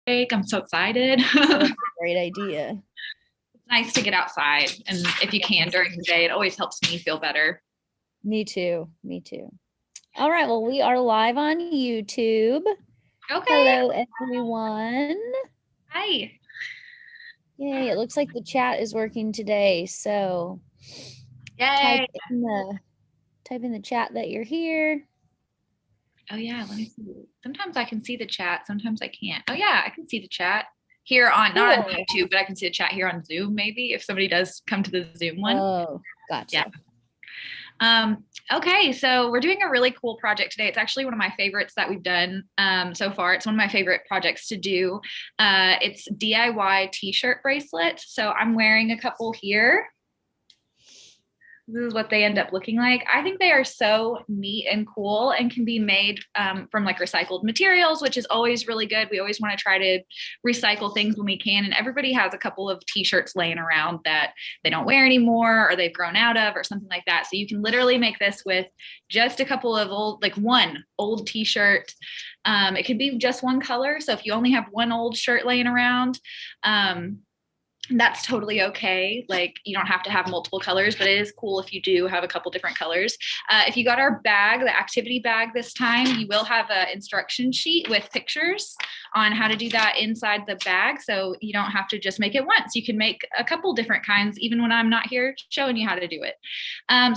break. I'm so excited. That's a great idea. It's nice to get outside. And if you can during the day, it always helps me feel better. Me too. Me too. All right. Well, we are live on YouTube. Okay. Hello, everyone. Hi. Yay. It looks like the chat is working today. So type Yay. in the type in the chat that you're here. Oh yeah, let me see. Sometimes I can see the chat, sometimes I can't. Oh yeah, I can see the chat here on not on Cool. YouTube, but I can see the chat here on Zoom maybe if somebody does come to the Zoom one. Oh, Yeah. gotcha. Okay, so we're doing a really cool project today. It's actually one of my favorites that we've done so far. It's one of my favorite projects to do. It's DIY t-shirt bracelets. So I'm wearing a couple here. This is what they end up looking like. I think they are so neat and cool and can be made from like recycled materials, which is always really good. We always want to try to recycle things when we can. And everybody has a couple of t-shirts laying around that they don't wear anymore or they've grown out of or something like that. So you can literally make this with just a couple of old, like one old t-shirt. It could be just one color. So if you only have one old shirt laying around, that's totally okay. Like you don't have to have multiple colors, but it is cool if you do have a couple different colors. If you got our bag, the activity bag this time, you will have an instruction sheet with pictures on how to do that inside the bag. So you don't have to just make it once. You can make a couple different kinds, even when I'm not here showing you how to do it.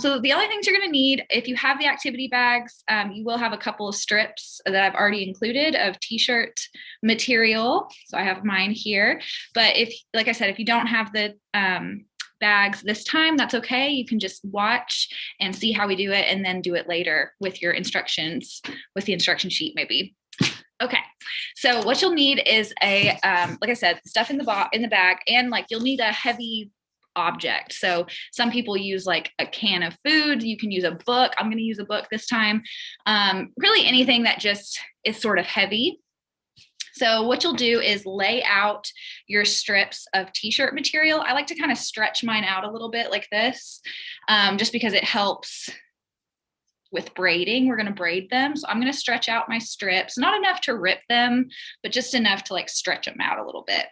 So the only things you're gonna need, if you have the activity bags, you will have a couple of strips that I've already included of t-shirt material. So I have mine here. But if, like I said, if you don't have the bags this time, that's okay. You can just watch and see how we do it and then do it later with your instructions, with the instruction sheet maybe. Okay, so what you'll need is a, like I said, stuff in the bag, and like you'll need a heavy object. So some people use like a can of food. You can use a book. I'm going to use a book this time. Really anything that just is sort of heavy. So what you'll do is lay out your strips of t-shirt material. I like to kind of stretch mine out a little bit like this, just because it helps with braiding. We're going to braid them. So I'm going to stretch out my strips, not enough to rip them, but just enough to like stretch them out a little bit.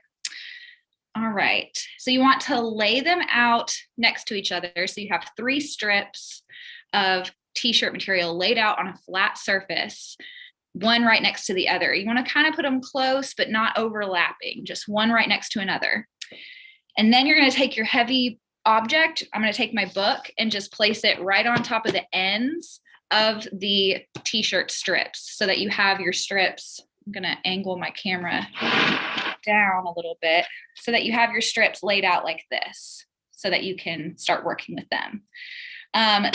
All right. So you want to lay them out next to each other. So you have 3 strips of t-shirt material laid out on a flat surface, one right next to the other. You want to kind of put them close, but not overlapping, just one right next to another. And then you're going to take your heavy object. I'm going to take my book and just place it right on top of the ends of the t-shirt strips so that you have your strips. I'm going to angle my camera down a little bit so that you have your strips laid out like this so that you can start working with them.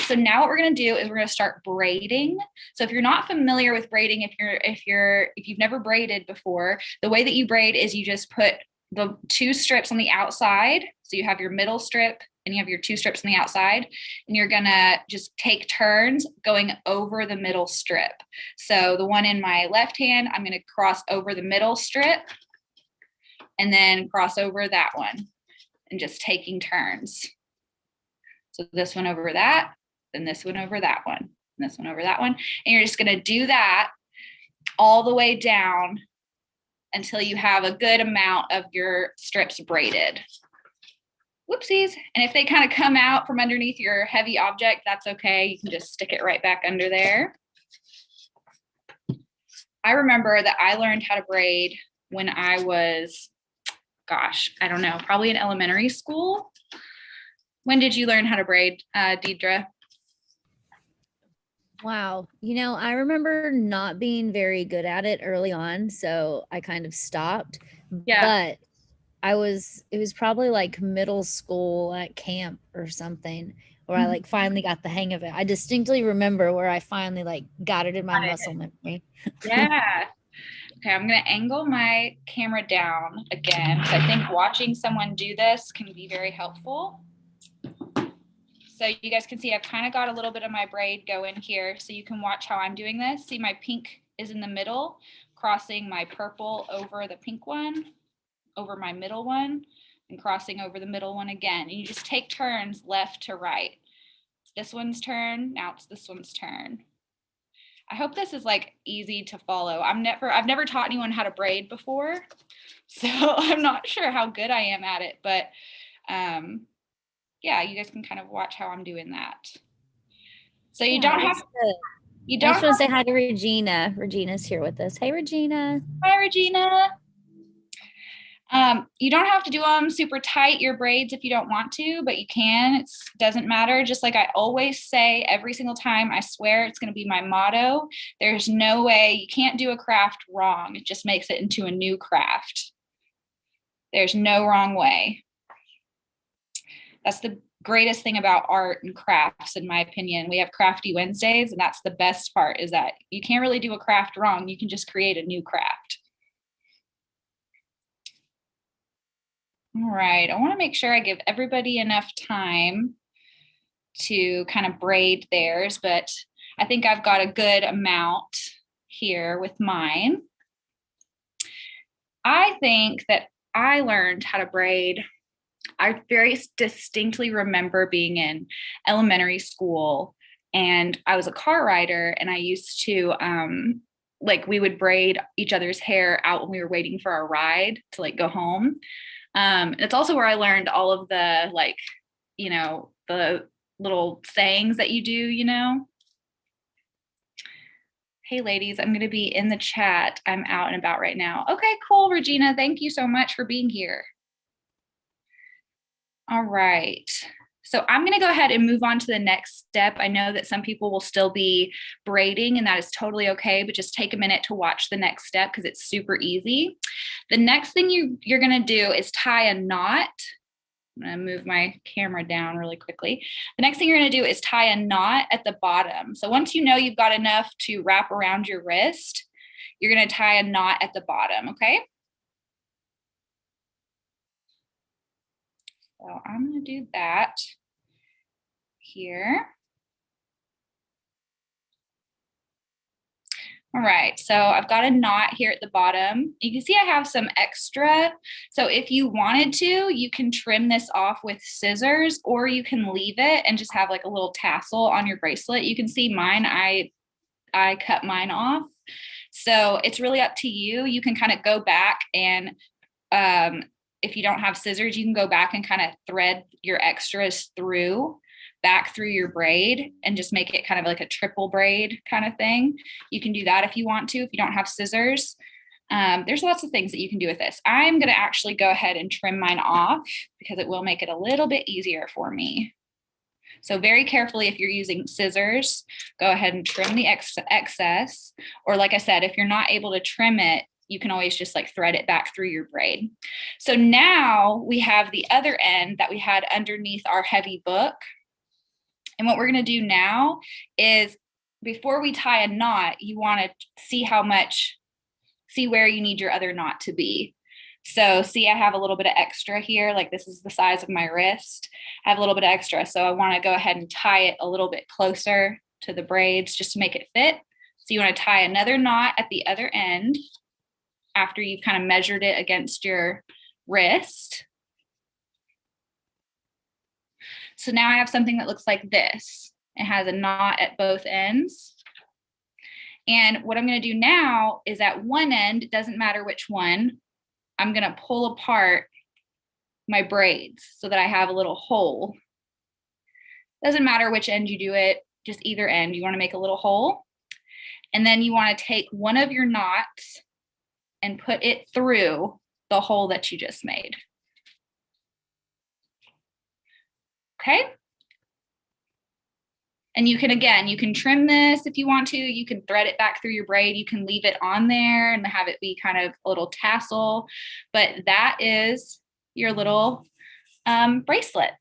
So now what we're going to do is we're going to start braiding. So if you're not familiar with braiding, if you've never braided before, the way that you braid is you just put the 2 strips on the outside. So you have your middle strip and you have your 2 strips on the outside, and you're going to just take turns going over the middle strip. So the one in my left hand, I'm going to cross over the middle strip and then cross over that one and just taking turns. So this one over that, then this one over that one, and this one over that one. And you're just going to do that all the way down until you have a good amount of your strips braided. Whoopsies. And if they kind of come out from underneath your heavy object, that's okay. You can just stick it right back under there. I remember that I learned how to braid when I was, gosh, I don't know, probably in elementary school. When did you learn how to braid, Deidre? Wow. I remember not being very good at it early on, so I kind of stopped. Yeah. But it was probably like middle school at camp or something where I like finally got the hang of it. I distinctly remember where I finally like got it in my muscle memory. Yeah. Okay, I'm going to angle my camera down again because I think watching someone do this can be very helpful. So you guys can see I've kind of got a little bit of my braid going here, so you can watch how I'm doing this. See, my pink is in the middle, crossing my purple over the pink one, over my middle one, and crossing over the middle one again. And you just take turns left to right. It's this one's turn, now it's this one's turn. I hope this is like easy to follow. I've never taught anyone how to braid before. So I'm not sure how good I am at it, but yeah, you guys can kind of watch how I'm doing that. So you don't have, you I don't just want to say hi to Regina. Regina's here with us. Hey, Regina. hi, Regina. You don't have to do them super tight, your braids, if you don't want to, but you can. It doesn't matter. Just like I always say every single time, I swear it's going to be my motto. There's no way, you can't do a craft wrong. It just makes it into a new craft. There's no wrong way. That's the greatest thing about art and crafts, in my opinion. We have Crafty Wednesdays, and that's the best part, is that you can't really do a craft wrong. You can just create a new craft. All right, I want to make sure I give everybody enough time to kind of braid theirs, but I think I've got a good amount here with mine. I think that I learned how to braid. I very distinctly remember being in elementary school, and I was a car rider, and I used to like, we would braid each other's hair out when we were waiting for our ride to like go home. It's also where I learned all of the, like, you know, the little sayings that you do, you know. Hey ladies, I'm going to be in the chat. I'm out and about right now. Okay, cool, Regina. Thank you so much for being here. All right. So I'm going to go ahead and move on to the next step. I know that some people will still be braiding, and that is totally okay, but just take a minute to watch the next step because it's super easy. The next thing you're going to do is tie a knot. I'm going to move my camera down really quickly. The next thing you're going to do is tie a knot at the bottom. So once you know you've got enough to wrap around your wrist, you're going to tie a knot at the bottom, okay? So I'm going to do that here. All right, so I've got a knot here at the bottom. You can see I have some extra. So if you wanted to, you can trim this off with scissors, or you can leave it and just have like a little tassel on your bracelet. You can see mine, I cut mine off. So it's really up to you. You can kind of go back and if you don't have scissors, you can go back and kind of thread your extras back through your braid and just make it kind of like a triple braid kind of thing. You can do that if you want to, if you don't have scissors. There's lots of things that you can do with this. I'm going to actually go ahead and trim mine off because it will make it a little bit easier for me. So very carefully, if you're using scissors, go ahead and trim the excess. Or like I said, if you're not able to trim it, you can always just like thread it back through your braid. So now we have the other end that we had underneath our heavy book. And what we're going to do now is, before we tie a knot, you want to see where you need your other knot to be. So see, I have a little bit of extra here, like this is the size of my wrist. I have a little bit of extra. So I want to go ahead and tie it a little bit closer to the braids just to make it fit. So you want to tie another knot at the other end after you've kind of measured it against your wrist. So now I have something that looks like this. It has a knot at both ends. And what I'm going to do now is, at one end, it doesn't matter which one, I'm going to pull apart my braids so that I have a little hole. Doesn't matter which end you do it, just either end. You want to make a little hole. And then you want to take one of your knots and put it through the hole that you just made. Okay. And you can, again, you can trim this if you want to. You can thread it back through your braid. You can leave it on there and have it be kind of a little tassel. But that is your little bracelet.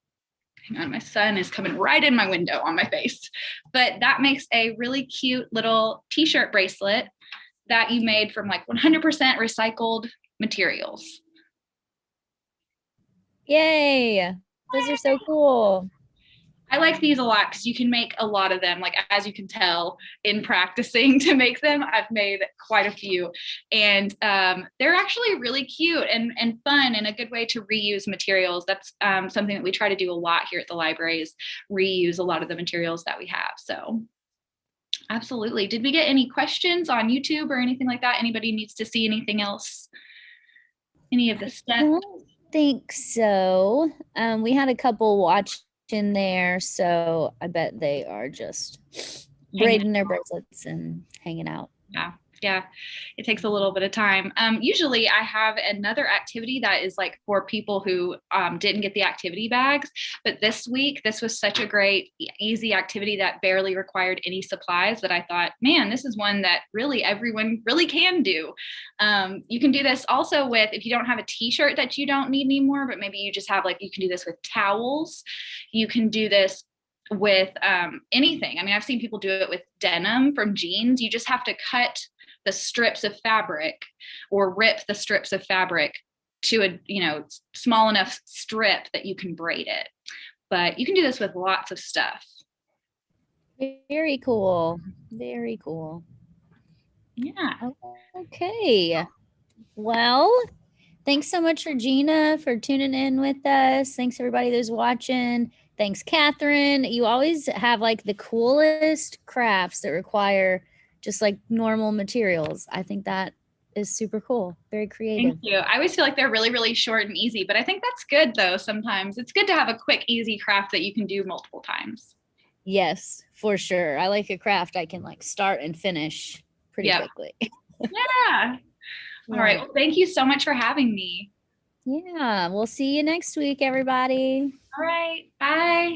Hang on, my son is coming right in my window on my face. But that makes a really cute little t-shirt bracelet that you made from like 100% recycled materials. Yay. Those are so cool. I like these a lot because you can make a lot of them. Like, as you can tell in practicing to make them, I've made quite a few. And they're actually really cute and fun, and a good way to reuse materials. That's something that we try to do a lot here at the library, is reuse a lot of the materials that we have. So absolutely. Did we get any questions on YouTube or anything like that? Anybody needs to see anything else? Any of the I steps? don't think so. We had a couple watching there, so I bet they are just Hanging braiding their bracelets and hanging out. Yeah. Yeah. It takes a little bit of time. Usually I have another activity that is like for people who didn't get the activity bags. But this week, this was such a great, easy activity that barely required any supplies that I thought, man, this is one that really everyone really can do. You can do this also with, if you don't have a t-shirt that you don't need anymore, but maybe you just have like, you can do this with towels. You can do this with anything. I mean, I've seen people do it with denim from jeans. You just have to cut the strips of fabric or rip the strips of fabric to a, small enough strip that you can braid it. But you can do this with lots of stuff. Very cool. Very cool. Yeah. Okay. Well, thanks so much, Regina, for tuning in with us. Thanks, everybody that's watching. Thanks, Catherine. You always have like the coolest crafts that require just like normal materials. I think that is super cool. Very creative. Thank you. I always feel like they're really, really short and easy, but I think that's good though. Sometimes it's good to have a quick, easy craft that you can do multiple times. Yes, for sure. I like a craft I can like start and finish pretty quickly. Yeah. All right. Well, thank you so much for having me. Yeah. We'll see you next week, everybody. All right. Bye.